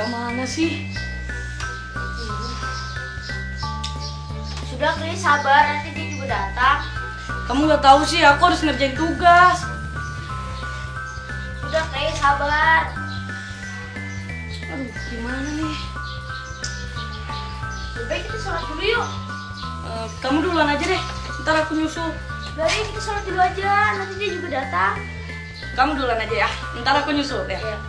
mana sih? Sudah Kris, sabar, nanti dia juga datang. Kamu nggak tahu sih, aku harus ngerjain tugas. Sudah Kris, sabar. Aduh, gimana nih? Lebih baik kita sholat dulu yuk. Kamu duluan aja deh, ntar aku nyusul. Udah deh, kita sholat dulu aja, nanti dia juga datang. Kamu duluan aja ya, ntar aku nyusul ya. Iya.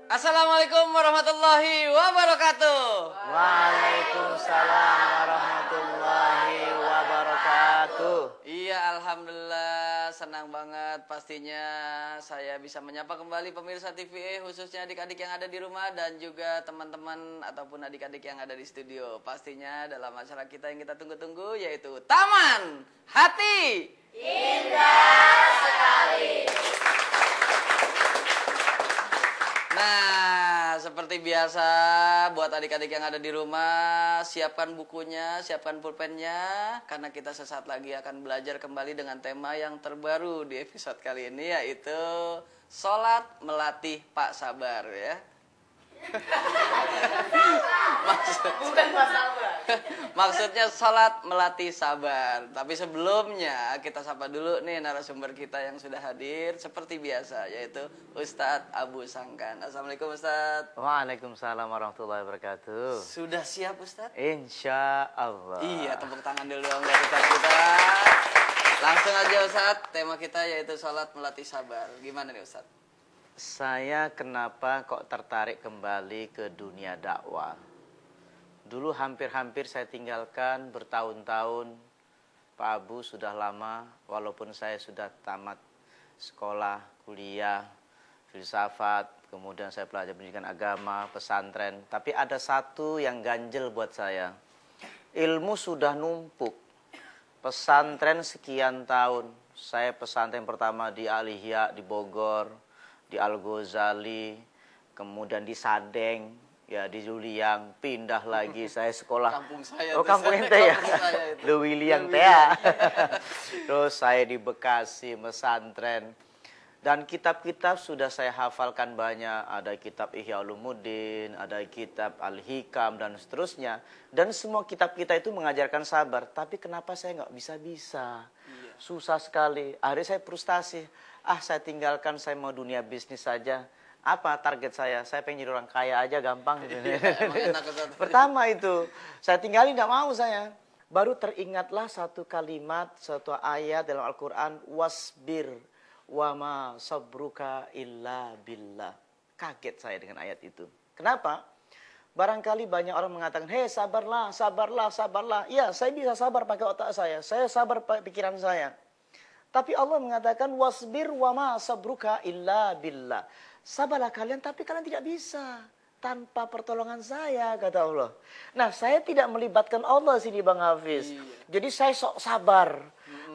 Assalamualaikum warahmatullahi wabarakatuh. Waalaikumsalam warahmatullahi wabarakatuh. Iya, alhamdulillah, senang banget pastinya saya bisa menyapa kembali pemirsa TVE, khususnya adik-adik yang ada di rumah dan juga teman-teman ataupun adik-adik yang ada di studio. Pastinya dalam acara kita yang kita tunggu-tunggu, yaitu Taman Hati Indah sekali. Nah, seperti biasa buat adik-adik yang ada di rumah, siapkan bukunya, siapkan pulpennya, karena kita sesaat lagi akan belajar kembali dengan tema yang terbaru di episode kali ini, yaitu Sholat Melatih Pak Sabar ya. Bukan Pak Sabar. Maksudnya sholat melatih sabar. Tapi sebelumnya kita sapa dulu nih narasumber kita yang sudah hadir seperti biasa, yaitu Ustadz Abu Sangkan. Assalamualaikum Ustadz. Waalaikumsalam warahmatullahi wabarakatuh. Sudah siap Ustadz? Insya Allah. Iya, tepuk tangan dulu dong buat Ustadz kita. Langsung aja Ustadz, tema kita yaitu sholat melatih sabar. Gimana nih Ustadz? Saya kenapa kok tertarik kembali ke dunia dakwah? Dulu hampir-hampir saya tinggalkan bertahun-tahun. Pak Abu sudah lama, walaupun saya sudah tamat sekolah, kuliah, filsafat, kemudian saya belajar pendidikan agama, pesantren. Tapi ada satu yang ganjel buat saya. Ilmu sudah numpuk. Pesantren sekian tahun. Saya pesantren pertama di Al-Ihya, di Bogor, di Al-Ghazali, kemudian di Sadeng, ya di Juliang, pindah lagi saya sekolah. Kampung saya. Oh, kampung ente ya. Lewili yang teh. Terus saya di Bekasi, pesantren. Dan kitab-kitab sudah saya hafalkan banyak. Ada kitab Ihya Ulumuddin, ada kitab Al-Hikam, dan seterusnya. Dan semua kitab kita itu mengajarkan sabar. Tapi kenapa saya nggak bisa-bisa? Susah sekali. Akhirnya saya frustasi. Saya tinggalkan, saya mau dunia bisnis saja. Apa target saya? Saya pengen jadi orang kaya aja, gampang. Pertama itu, saya tinggalin, nggak mau saya. Baru teringatlah satu kalimat, satu ayat dalam Al-Quran. Wasbir wa ma sabruka illa billah. Kaget saya dengan ayat itu. Kenapa? Barangkali banyak orang mengatakan, hei sabarlah, sabarlah, sabarlah. Iya, saya bisa sabar pakai otak saya sabar pakai pikiran saya. Tapi Allah mengatakan, wasbir wa ma sabruka illa billah. Sabarlah kalian, tapi kalian tidak bisa tanpa pertolongan saya, kata Allah. Nah, saya tidak melibatkan Allah sini Bang Hafiz. Jadi saya sok sabar.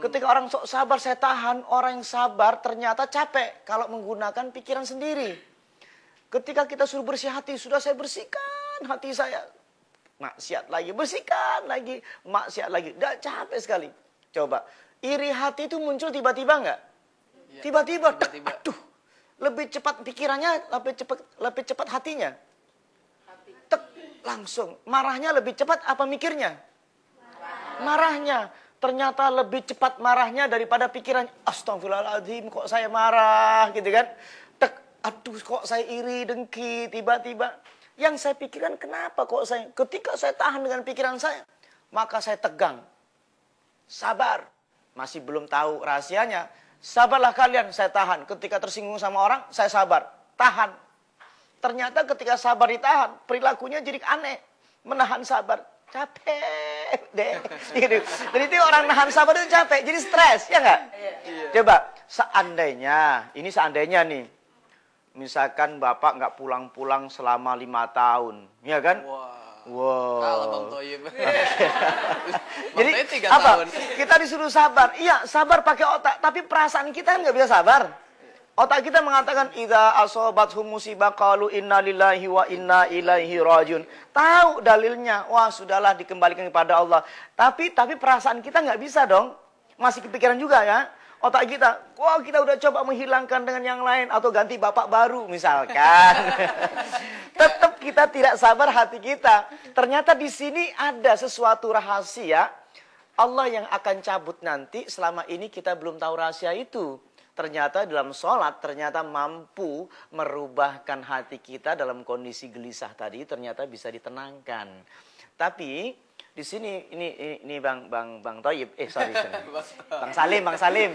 Ketika orang sok sabar, saya tahan. Orang yang sabar ternyata capek kalau menggunakan pikiran sendiri. Ketika kita suruh bersih hati, sudah saya bersihkan hati saya. Maksiat lagi, bersihkan lagi, maksiat lagi. Udah capek sekali. Coba, iri hati itu muncul tiba-tiba nggak? Tiba-tiba, aduh. Lebih cepat pikirannya, lebih cepat hatinya. Tek, langsung. Marahnya lebih cepat apa mikirnya? Marahnya. Ternyata lebih cepat marahnya daripada pikirannya. Astagfirullahaladzim, kok saya marah, gitu kan? Tek, aduh, kok saya iri, dengki, tiba-tiba. Yang saya pikirkan, kenapa kok saya, ketika saya tahan dengan pikiran saya, maka saya tegang. Sabar. Masih belum tahu rahasianya. Sabarlah kalian, saya tahan. Ketika tersinggung sama orang, saya sabar. Tahan. Ternyata ketika sabar ditahan, perilakunya jadi aneh. Menahan sabar. Capek deh. Gitu. Jadi itu orang nahan sabar itu capek. Jadi stres, ya nggak? Coba, seandainya nih. Misalkan Bapak nggak pulang-pulang selama 5 tahun. Ya kan? Wow. Kalau Bang Toyib. Jadi apa? Kita disuruh sabar. Iya, sabar pakai otak. Tapi perasaan kita nggak bisa sabar. Otak kita mengatakan idza asobathum musibah qalu inna lillahi wa inna ilaihi rajiun. Tahu dalilnya. Wah, sudahlah dikembalikan kepada Allah. Tapi perasaan kita nggak bisa dong. Masih kepikiran juga ya. Otak kita, wah kita udah coba menghilangkan dengan yang lain atau ganti bapak baru misalkan. Tetap kita tidak sabar hati kita. Ternyata di sini ada sesuatu rahasia Allah yang akan cabut nanti selama ini kita belum tahu rahasia itu. Ternyata dalam sholat ternyata mampu merubahkan hati kita dalam kondisi gelisah tadi ternyata bisa ditenangkan. Tapi di sini ini Bang Toyib, sorry. Bang Salim.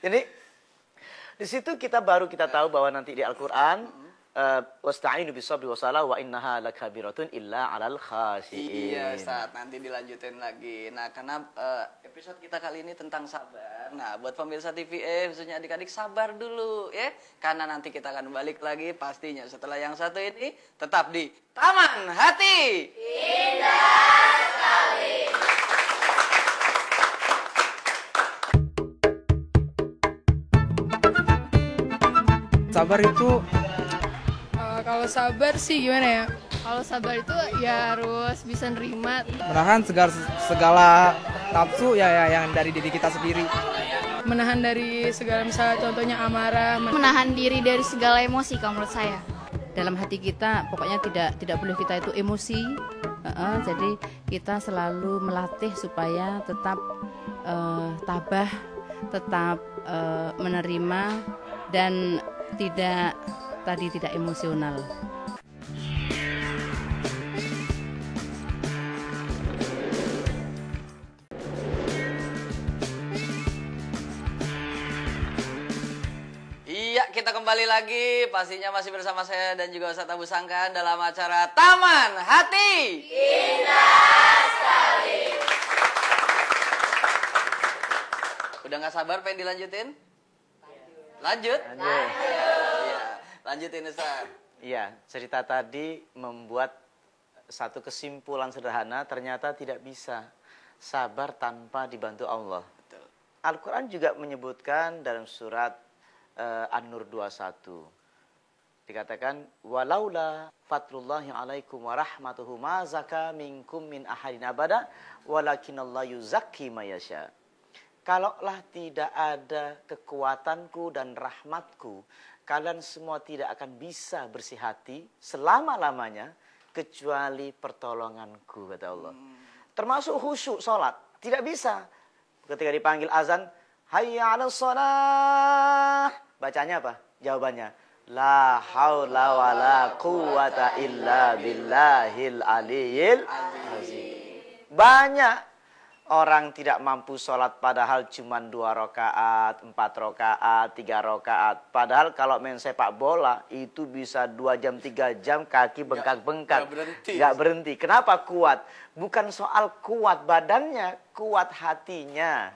Jadi di situ kita tahu bahwa nanti di Al-Qur'an wasta'inu bis-sabri was-salah wa innaha lakabiratun illa 'alal khashiin. Iya, saat nanti dilanjutin lagi. Nah, karena episode kita kali ini tentang sabar. Nah, buat pemirsa TVE khususnya adik-adik sabar dulu ya. Karena nanti kita akan balik lagi pastinya setelah yang satu ini tetap di Taman Hati. Indah sekali. Sabar itu kalau sabar sih gimana ya? Kalau sabar itu ya harus bisa nerima. menahan segala nafsu ya yang dari diri kita sendiri. Menahan dari segala misalnya contohnya amarah. Menahan diri dari segala emosi kalau menurut saya. Dalam hati kita pokoknya tidak boleh kita itu emosi. Jadi kita selalu melatih supaya tetap tabah, tetap menerima dan tidak emosional. Iya, kita kembali lagi. Pastinya masih bersama saya dan juga Ustaz Abu Sangkan dalam acara Taman Hati. Indah sekali. Udah nggak sabar pengen dilanjutin? Lanjut. Iya, lanjutin Ustaz. Iya, cerita tadi membuat satu kesimpulan sederhana, ternyata tidak bisa sabar tanpa dibantu Allah. Betul. Al-Quran juga menyebutkan dalam surat An-Nur 21. Dikatakan, walaula fatrullahi alaikum wa rahmatuhu ma zaka minkum min ahadin abada, walakinallahu yuzakki ma yasha. Kalaulah tidak ada kekuatanku dan rahmatku, kalian semua tidak akan bisa bersih hati selama-lamanya kecuali pertolonganku, kata Allah. Termasuk khusyuk sholat. Tidak bisa. Ketika dipanggil azan, hayya 'alas shalah. Bacanya apa? Jawabannya, la haula wala quwata illa billahil aliyyil azim. Banyak orang tidak mampu sholat padahal cuma 2 rakaat, 4 rakaat, 3 rakaat. Padahal kalau main sepak bola itu bisa 2 jam, 3 jam kaki bengkak-bengkak. Gak berhenti. Kenapa kuat? Bukan soal kuat badannya, kuat hatinya.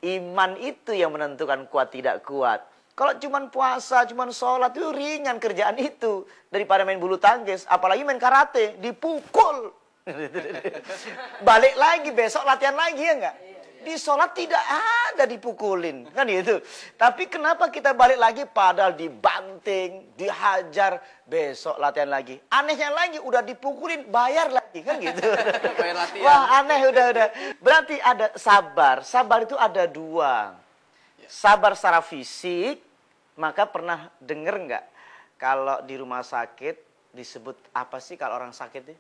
Iman itu yang menentukan kuat tidak kuat. Kalau cuma puasa, cuma sholat itu ringan kerjaan itu. Daripada main bulu tangkis, apalagi main karate, dipukul. Balik lagi besok latihan lagi ya enggak? Di sholat tidak ada dipukulin kan gitu. Tapi kenapa kita balik lagi padahal dibanting, dihajar, besok latihan lagi. Anehnya lagi udah dipukulin bayar lagi kan gitu. Bayar latihan. Wah aneh udah. Berarti ada sabar. Sabar itu ada 2. Sabar secara fisik, maka pernah dengar enggak kalau di rumah sakit disebut apa sih kalau orang sakit itu?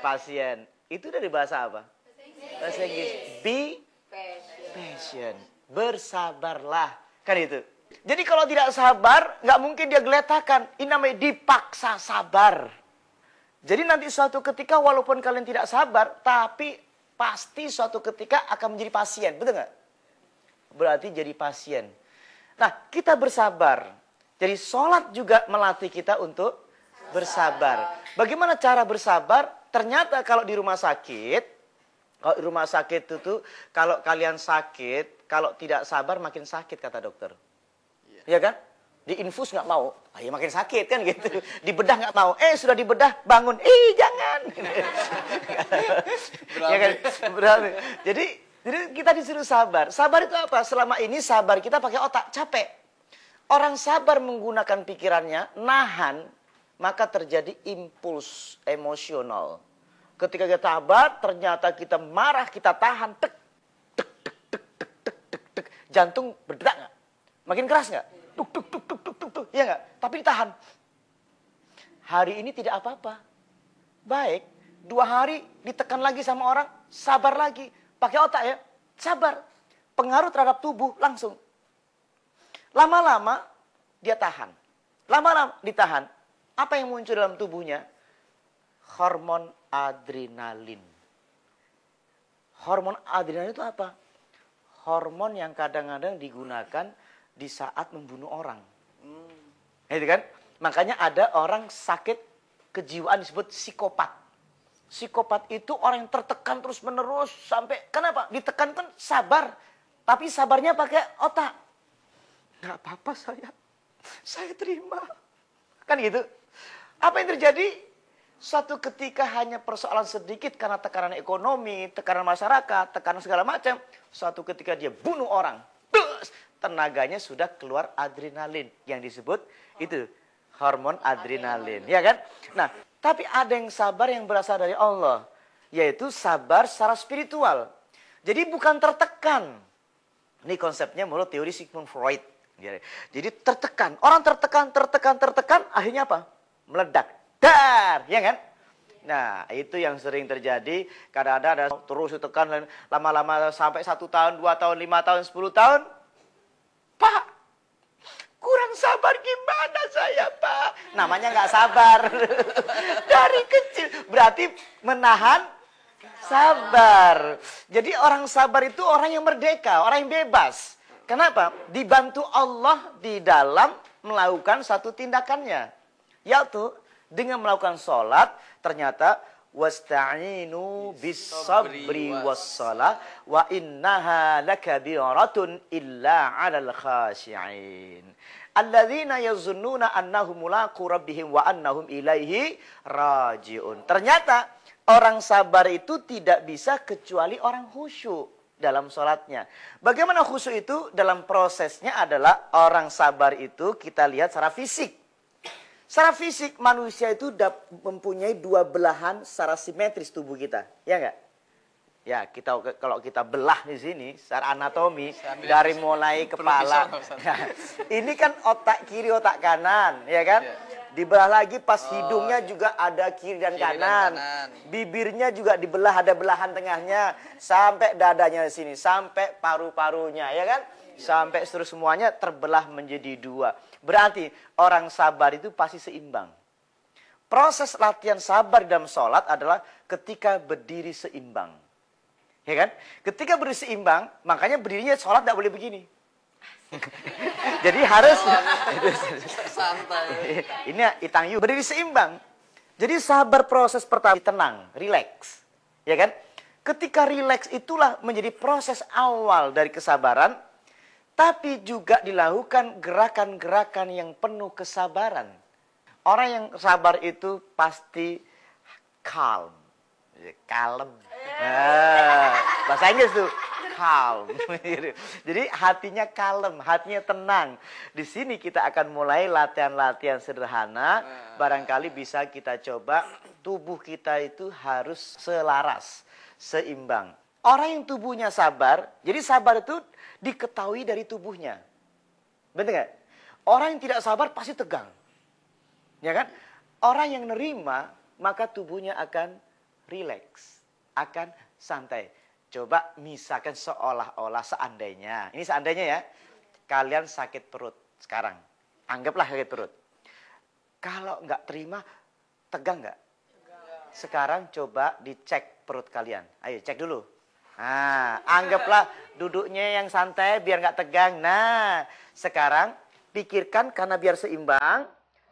Pasien. Itu dari bahasa apa? Bahasa Inggris. Be patient. Bersabarlah. Kan itu. Jadi kalau tidak sabar, nggak mungkin dia geletakan. Ini namanya dipaksa sabar. Jadi nanti suatu ketika walaupun kalian tidak sabar, tapi pasti suatu ketika akan menjadi pasien. Betul nggak? Berarti jadi pasien. Nah, kita bersabar. Jadi sholat juga melatih kita untuk bersabar. Bagaimana cara bersabar? Ternyata kalau di rumah sakit, itu kalau kalian sakit, kalau tidak sabar makin sakit kata dokter. Iya kan? Diinfus nggak mau, ya makin sakit kan gitu. Dibedah nggak mau, sudah dibedah bangun, jangan. Ya kan? Berarti. Jadi kita disuruh sabar. Sabar itu apa? Selama ini sabar kita pakai otak, capek. Orang sabar menggunakan pikirannya, nahan, maka terjadi impuls emosional. Ketika kita sabar, ternyata kita marah, kita tahan, tek, tek, tek, tek, tek, tek, tek, tek. Jantung berdetak nggak? Makin keras nggak? Tuk, tuk, tuk, tuk, tuk, tuk, tuk. Iya nggak? Tapi ditahan. Hari ini tidak apa-apa. Baik, 2 hari ditekan lagi sama orang, sabar lagi. Pakai otak ya, sabar. Pengaruh terhadap tubuh langsung. Lama-lama dia tahan. Lama-lama ditahan. Apa yang muncul dalam tubuhnya? Hormon adrenalin. Hormon adrenalin itu apa? Hormon yang kadang-kadang digunakan di saat membunuh orang. Itu kan? Makanya ada orang sakit kejiwaan disebut psikopat. Psikopat itu orang yang tertekan terus menerus sampai, kenapa? Ditekan kan sabar. Tapi sabarnya pakai otak. Nggak apa-apa saya terima. Kan gitu. Apa yang terjadi? Suatu ketika hanya persoalan sedikit karena tekanan ekonomi, tekanan masyarakat, tekanan segala macam. Suatu ketika dia bunuh orang. Tenaganya sudah keluar adrenalin yang disebut itu hormon adrenalin, ya kan? Nah, tapi ada yang sabar yang berasal dari Allah, yaitu sabar secara spiritual. Jadi bukan tertekan. Ini konsepnya menurut teori Sigmund Freud. Jadi tertekan, orang tertekan, akhirnya apa? Meledak, dar, ya kan? Nah, itu yang sering terjadi. Kadang-kadang ada terus ditekan, lama-lama sampai 1 tahun, 2 tahun, 5 tahun, 10 tahun. Pak, kurang sabar gimana saya, Pak? Namanya nggak sabar. Dari kecil. Berarti menahan sabar. Jadi orang sabar itu orang yang merdeka, orang yang bebas. Kenapa? Dibantu Allah di dalam melakukan satu tindakannya. Yaitu dengan melakukan sholat, ternyata wasta'inu bis-sabri was-shalah wa innaha lakabiratun illa 'alal khashi'in alladzina yazunnuna annahum mulaqu rabbihim wa annahum ilaihi raji'un. Ternyata orang sabar itu tidak bisa kecuali orang khusyuk dalam sholatnya. Bagaimana khusyuk itu? Dalam prosesnya adalah orang sabar itu kita lihat secara fisik. Secara fisik manusia itu mempunyai 2 belahan secara simetris tubuh kita, ya enggak? Ya, kalau kita belah di sini secara anatomi dari mulai kepala. Ini kan otak kiri, otak kanan, ya kan? Dibelah lagi pas hidungnya juga ada kiri dan kanan. Bibirnya juga dibelah, ada belahan tengahnya sampai dadanya di sini, sampai paru-parunya, ya kan? Sampai semuanya terbelah menjadi 2. Berarti orang sabar itu pasti seimbang. Proses latihan sabar dalam sholat adalah ketika berdiri seimbang. Ya kan? Ketika berdiri seimbang, makanya berdirinya sholat tidak boleh begini. Jadi harus santai. Ini itang yu berdiri seimbang. Jadi sabar proses pertama tenang, rileks. Ya kan? Ketika rileks itulah menjadi proses awal dari kesabaran. Tapi juga dilakukan gerakan-gerakan yang penuh kesabaran. Orang yang sabar itu pasti calm. Kalem. Bahasa Inggris tuh. Calm. Jadi hatinya kalem, hatinya tenang. Di sini kita akan mulai latihan-latihan sederhana. Barangkali bisa kita coba. Tubuh kita itu harus selaras, seimbang. Orang yang tubuhnya sabar, jadi sabar itu diketahui dari tubuhnya. Betul nggak? Orang yang tidak sabar pasti tegang. Ya kan? Orang yang nerima, maka tubuhnya akan rileks, akan santai. Coba misalkan seolah-olah seandainya, ini seandainya ya, kalian sakit perut sekarang. Anggaplah sakit perut. Kalau nggak terima, tegang nggak? Sekarang coba dicek perut kalian. Ayo cek dulu. Nah, anggaplah duduknya yang santai biar nggak tegang. Nah, sekarang pikirkan karena biar seimbang.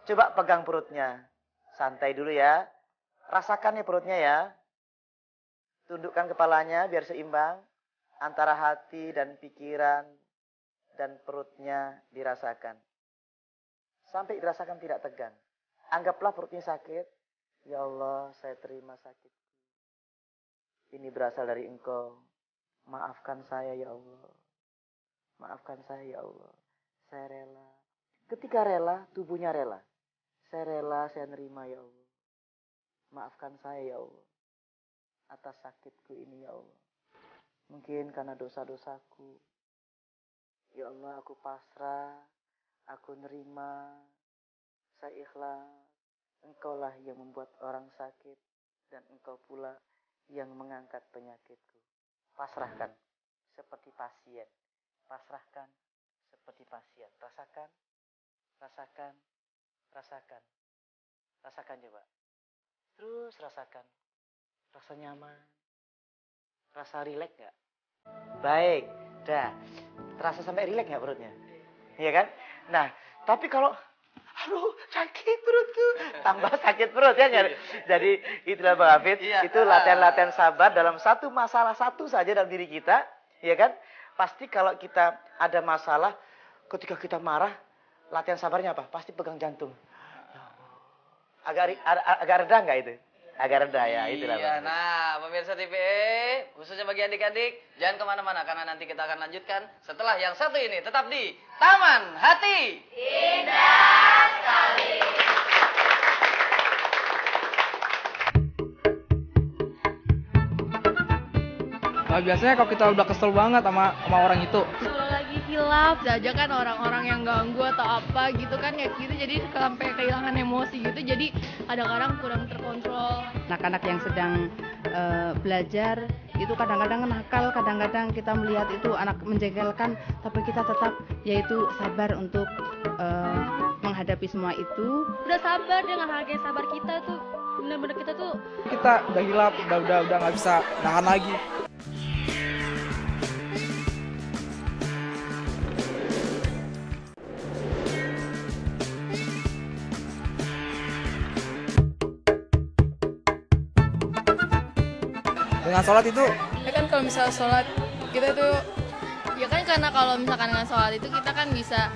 Coba pegang perutnya. Santai dulu ya. Rasakan ya perutnya ya. Tundukkan kepalanya biar seimbang. Antara hati dan pikiran dan perutnya dirasakan. Sampai dirasakan tidak tegang. Anggaplah perutnya sakit. Ya Allah, saya terima sakit. Ini berasal dari Engkau. Maafkan saya ya Allah. Maafkan saya ya Allah. Saya rela. Ketika rela, tubuhnya rela. Saya rela, saya nerima ya Allah. Maafkan saya ya Allah. Atas sakitku ini ya Allah. Mungkin karena dosa-dosaku. Ya Allah, aku pasrah. Aku nerima. Saya ikhlas. Engkaulah yang membuat orang sakit. Dan engkau pula yang mengangkat penyakitku. Pasrahkan seperti pasien. Pasrahkan seperti pasien. Rasakan. Rasakan. Rasakan. Rasakan coba. Terus rasakan. Rasa nyaman. Rasa rileks gak? Baik. Dah. Terasa sampai rileks gak perutnya? Iya kan? Nah, tapi kalau aduh, sakit perutku. Tambah sakit perut ya kan? Jadi itulah Bang Hafid. Itu latihan-latihan sabar dalam satu masalah satu saja dalam diri kita. Ya kan? Pasti kalau kita ada masalah, ketika kita marah, latihan sabarnya apa? Pasti pegang jantung. Agak reda nggak itu? Agak reda ya, itulah Iya, Bang. nah pemirsa TVE, khususnya bagi adik-adik, jangan kemana-mana karena nanti kita akan lanjutkan setelah yang satu ini. Tetap di Taman Hati. Indah sekali. Nah, biasanya kalau kita udah kesel banget sama orang itu, Kalau lagi hilaf aja kan orang-orang yang ganggu atau apa gitu kan ya gitu, jadi sampai kehilangan emosi gitu, jadi kadang-kadang kurang terkontrol. Anak-anak yang sedang belajar itu kadang-kadang nakal, kadang-kadang kita melihat itu anak menjengkelkan, tapi kita tetap yaitu sabar untuk menghadapi semua itu. Udah sabar, dia ngehargain sabar kita tuh. Bener-bener kita tuh kita udah hilap, udah nggak bisa nahan lagi. Dengan sholat itu, Ya kan kalau misalnya sholat kita tuh, ya kan karena kalau misalkan dengan sholat itu kita kan bisa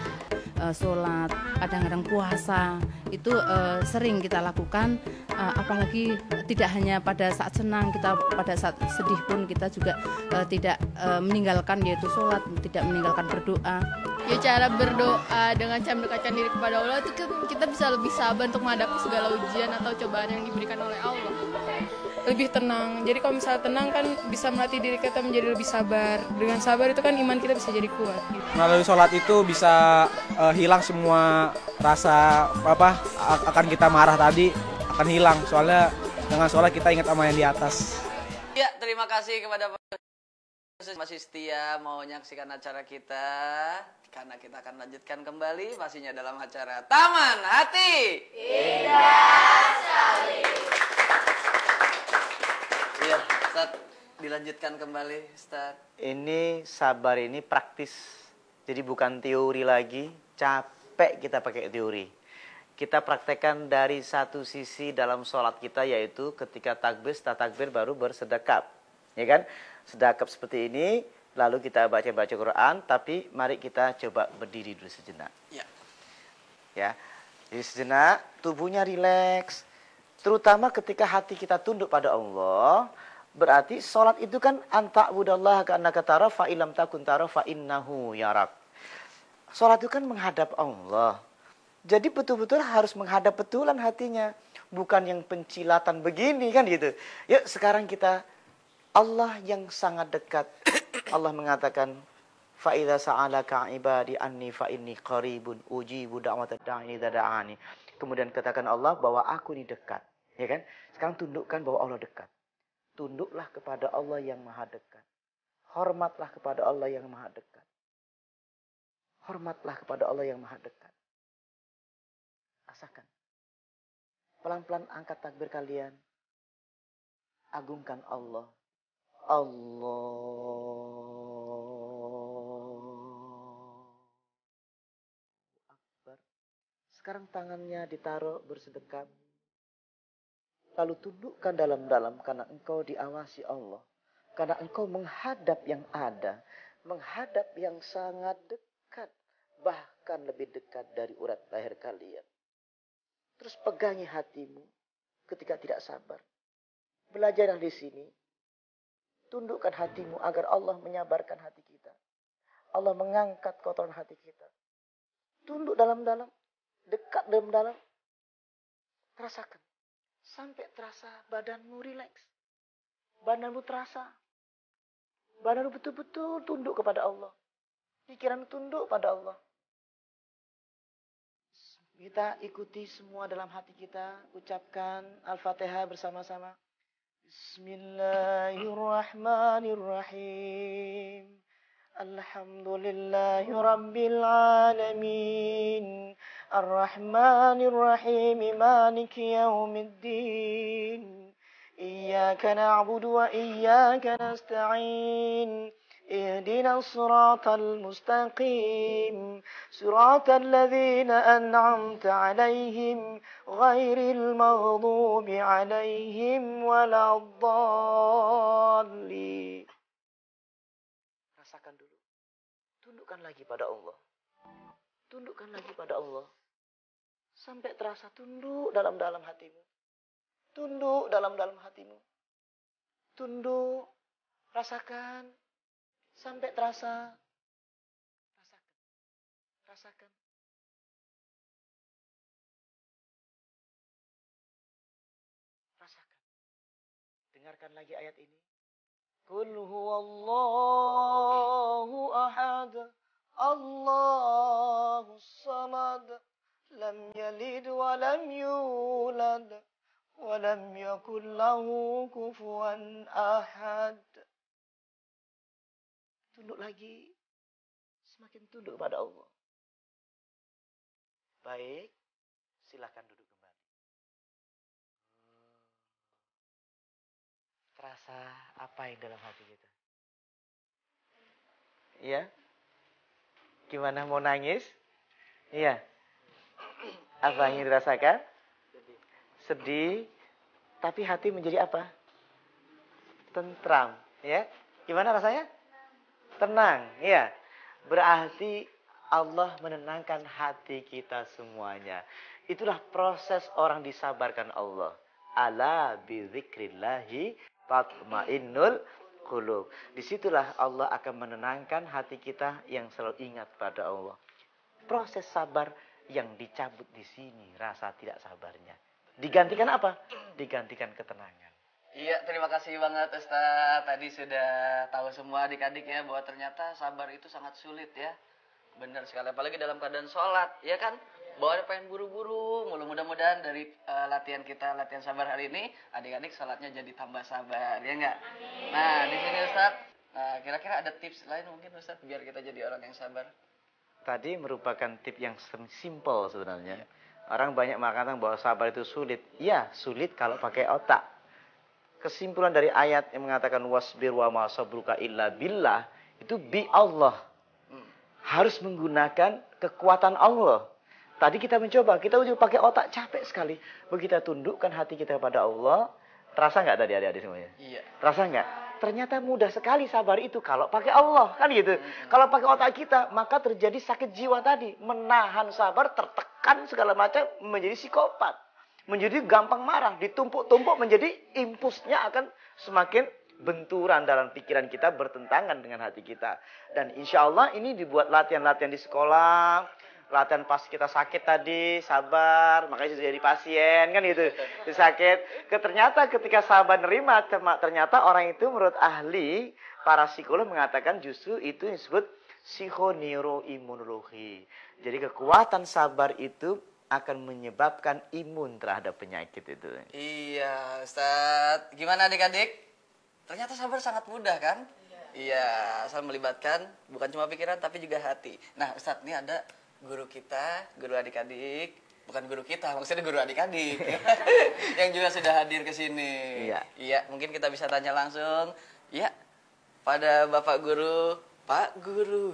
Sholat, kadang-kadang puasa itu sering kita lakukan, apalagi tidak hanya pada saat senang, kita pada saat sedih pun kita juga tidak meninggalkan yaitu sholat, tidak meninggalkan berdoa. ya cara berdoa dengan cara mendekatkan diri kepada Allah itu kan kita bisa lebih sabar untuk menghadapi segala ujian atau cobaan yang diberikan oleh Allah. Lebih tenang. Jadi kalau misalnya tenang kan bisa melatih diri kita menjadi lebih sabar. Dengan sabar itu kan iman kita bisa jadi kuat. Gitu. melalui sholat itu bisa hilang semua rasa akan kita marah tadi akan hilang. Soalnya dengan sholat kita ingat sama yang di atas. Ya, terima kasih kepada masih setia mau menyaksikan acara kita. Karena kita akan lanjutkan kembali pastinya dalam acara Taman Hati. Indah sekali. Iya, Ustaz, dilanjutkan kembali, Ustaz. Ini sabar ini praktis. Jadi bukan teori lagi. Capek kita pakai teori. Kita praktekkan dari satu sisi dalam sholat kita, yaitu ketika takbir, setelah takbir baru bersedekap. Ya kan? Sedekap seperti ini, lalu kita baca-baca Quran, tapi mari kita coba berdiri dulu sejenak. Ya. Ya. Jadi sejenak, tubuhnya rileks. Terutama ketika hati kita tunduk pada Allah, berarti sholat itu kan anta'budallaha ka'annaka tara fa illam takun tara fa innahu yarak. Sholat itu kan menghadap Allah. Jadi betul-betul harus menghadap betulan hatinya, bukan yang pencilatan begini kan gitu. Yuk sekarang kita Allah yang sangat dekat. Allah mengatakan fa idza sa'alaka ibadi anni fa inni qaribun ujibu da'watad da'i idza da'ani. Kemudian katakan Allah bahwa aku ini dekat. Ya kan? Sekarang tundukkan bahwa Allah dekat. Tunduklah kepada Allah yang maha dekat. Hormatlah kepada Allah yang maha dekat. Hormatlah kepada Allah yang maha dekat. Rasakan. Pelan-pelan angkat takbir kalian. agungkan Allah. Allah Akbar. Sekarang tangannya ditaruh bersedekap. Lalu tundukkan dalam-dalam karena engkau diawasi Allah. Karena engkau menghadap yang ada. Menghadap yang sangat dekat. Bahkan lebih dekat dari urat leher kalian. Terus pegangi hatimu ketika tidak sabar. Belajarlah di sini. Tundukkan hatimu agar Allah menyabarkan hati kita. Allah mengangkat kotoran hati kita. Tunduk dalam-dalam. Dekat dalam-dalam. Rasakan. Sampai terasa badanmu rileks. Badanmu terasa. Badanmu betul-betul tunduk kepada Allah. Pikiran tunduk pada Allah. Kita ikuti semua dalam hati kita. Ucapkan Al-Fatihah bersama-sama. Bismillahirrahmanirrahim. Alhamdulillahi Rabbil Alamin. Ar-Rahmanir-Rahim. Maliki yaumiddin. Iyyaka na'budu wa iyyaka nasta'in. اهدنا الصراط المستقيم صراط الذين أنعمت عليهم غير المغضوب عليهم ولا الضالين. Rasakan dulu. Tundukkan lagi pada Allah. Tundukkan lagi pada Allah. Sampai terasa tunduk dalam-dalam hatimu. Tunduk dalam-dalam hatimu. Tunduk. Rasakan. Sampai terasa. Rasakan. Rasakan. Rasakan. Dengarkan lagi ayat ini. Qul huwallahu ahad. Allahus samad. Lam yalid wa lam yulad. Wa lam yakul lahu kufuwan ahad. Tunduk lagi. Semakin tunduk kepada Allah. Baik. Silakan duduk kembali. Terasa apa yang dalam hati kita? Iya? Gimana, mau nangis? Iya. Apa yang dirasakan? Sedih. Tapi hati menjadi apa? Tentram. Ya? Gimana rasanya? Tenang, ya. Berarti Allah menenangkan hati kita semuanya. Itulah proses orang disabarkan Allah. Ala bizikrillahi tatmainnul qulub. Disitulah Allah akan menenangkan hati kita yang selalu ingat pada Allah. Proses sabar yang dicabut di sini, rasa tidak sabarnya. Digantikan apa? Digantikan ketenangan. Iya, terima kasih banget Ustaz. Tadi sudah tahu semua adik-adik ya bahwa ternyata sabar itu sangat sulit ya. Benar sekali, apalagi dalam keadaan sholat, ya kan? Bahwa pengen buru-buru, mudah-mudahan dari latihan sabar hari ini, adik-adik sholatnya jadi tambah sabar, ya enggak? Nah, di sini Ustaz, kira-kira ada tips lain mungkin Ustaz, biar kita jadi orang yang sabar? Tadi merupakan tips yang simple sebenarnya. Orang banyak mengatakan bahwa sabar itu sulit. Ya, sulit kalau pakai otak. Kesimpulan dari ayat yang mengatakan wasbir wa ma sabruka illa billah itu bi Allah. Harus menggunakan kekuatan Allah. Tadi kita mencoba, kita udah pakai otak capek sekali. Begitu kita tundukkan hati kita kepada Allah, terasa nggak tadi adik-adik semuanya? Iya. Terasa nggak? Ternyata mudah sekali sabar itu kalau pakai Allah, kan gitu. Kalau pakai otak kita, maka terjadi sakit jiwa tadi, menahan sabar, tertekan segala macam, menjadi psikopat. Menjadi gampang marah, ditumpuk-tumpuk menjadi impulsnya akan semakin benturan dalam pikiran kita, bertentangan dengan hati kita. Dan insya Allah ini dibuat latihan-latihan di sekolah, latihan pas kita sakit tadi, sabar, makanya sudah jadi pasien, kan gitu. Sakit, ternyata ketika sabar nerima, ternyata orang itu menurut ahli, para psikolog mengatakan justru itu yang disebut psikoneuroimunologi. Jadi kekuatan sabar itu akan menyebabkan imun terhadap penyakit itu. Iya, Ustaz. Gimana adik-adik? Ternyata sabar sangat mudah kan? Iya, asal melibatkan bukan cuma pikiran tapi juga hati. Nah, Ustaz, ini ada guru kita, guru adik-adik bukan guru kita, maksudnya guru adik-adik yang juga sudah hadir ke sini. Iya. Iya, mungkin kita bisa tanya langsung. Ya, pada Bapak Guru, Pak Guru.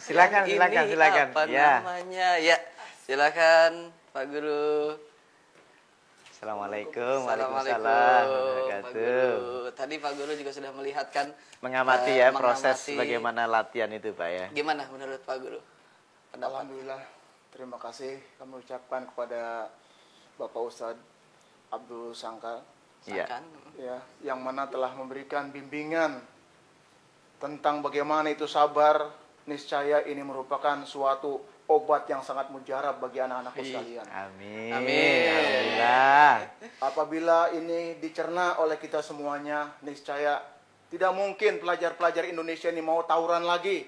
Silakan, Yang silakan, ini silakan. Apa namanya? Ya, silakan Pak Guru. Assalamualaikum, Assalamualaikum, waalaikumsalam, Pak Guru. Tadi Pak Guru juga sudah melihatkan mengamati ya proses mengamati. bagaimana latihan itu Pak ya. Gimana menurut Pak Guru? Pendapat? Alhamdulillah, terima kasih kami ucapkan kepada Bapak Ustadz Abdul Sangkal, Iya. Kan? ya, yang mana telah memberikan bimbingan tentang bagaimana itu sabar. Niscaya ini merupakan suatu obat yang sangat mujarab bagi anak-anakku sekalian. Amin. Amin. Alhamdulillah. Apabila ini dicerna oleh kita semuanya, niscaya tidak mungkin pelajar-pelajar Indonesia ini mau tawuran lagi.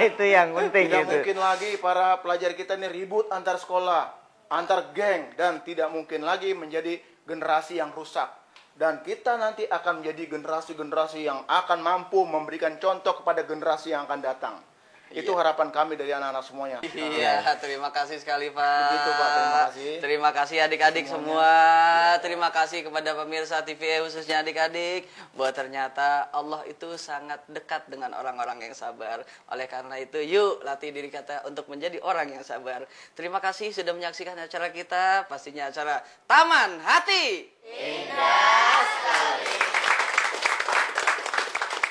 Itu yang penting Tidak itu. mungkin lagi para pelajar kita ini ribut antar sekolah, antar geng, dan tidak mungkin lagi menjadi generasi yang rusak. Dan kita nanti akan menjadi generasi-generasi yang akan mampu memberikan contoh kepada generasi yang akan datang. Itu harapan kami dari anak-anak semuanya. Iya, terima kasih sekali Pak. Begitu, Pak, terima kasih. Terima kasih adik-adik semua. Terima kasih kepada pemirsa TVE khususnya adik-adik. Bahwa ternyata Allah itu sangat dekat dengan orang-orang yang sabar. Oleh karena itu, yuk latih diri kita untuk menjadi orang yang sabar. Terima kasih sudah menyaksikan acara kita. Pastinya acara Taman Hati.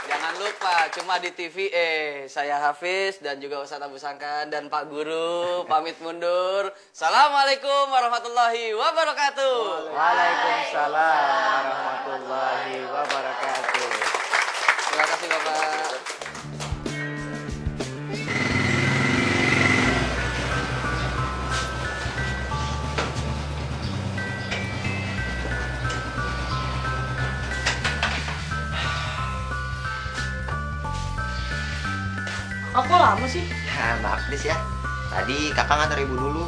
Jangan lupa, cuma di TVE. Saya Hafiz dan juga Ustadz Abu Sangkan dan Pak Guru pamit mundur. Assalamualaikum warahmatullahi wabarakatuh. Waalaikumsalam warahmatullahi wabarakatuh. Terima kasih Bapak. Aku lama sih. Maaf Tris ya, tadi kakak ngantar ibu dulu.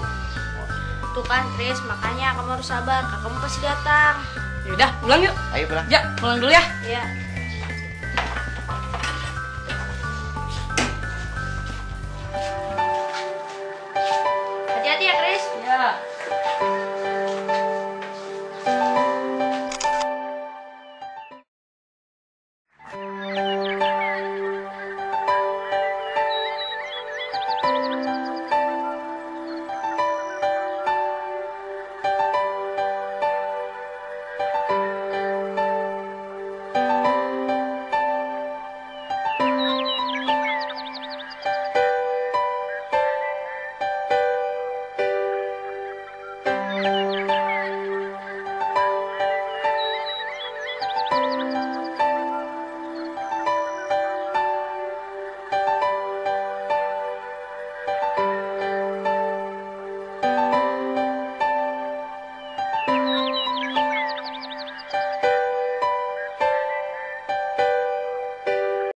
Tuh kan Tris, makanya kamu harus sabar. Kakakmu pasti datang. Yaudah, pulang yuk. Ayo pulang. Ya, pulang dulu ya. Ya.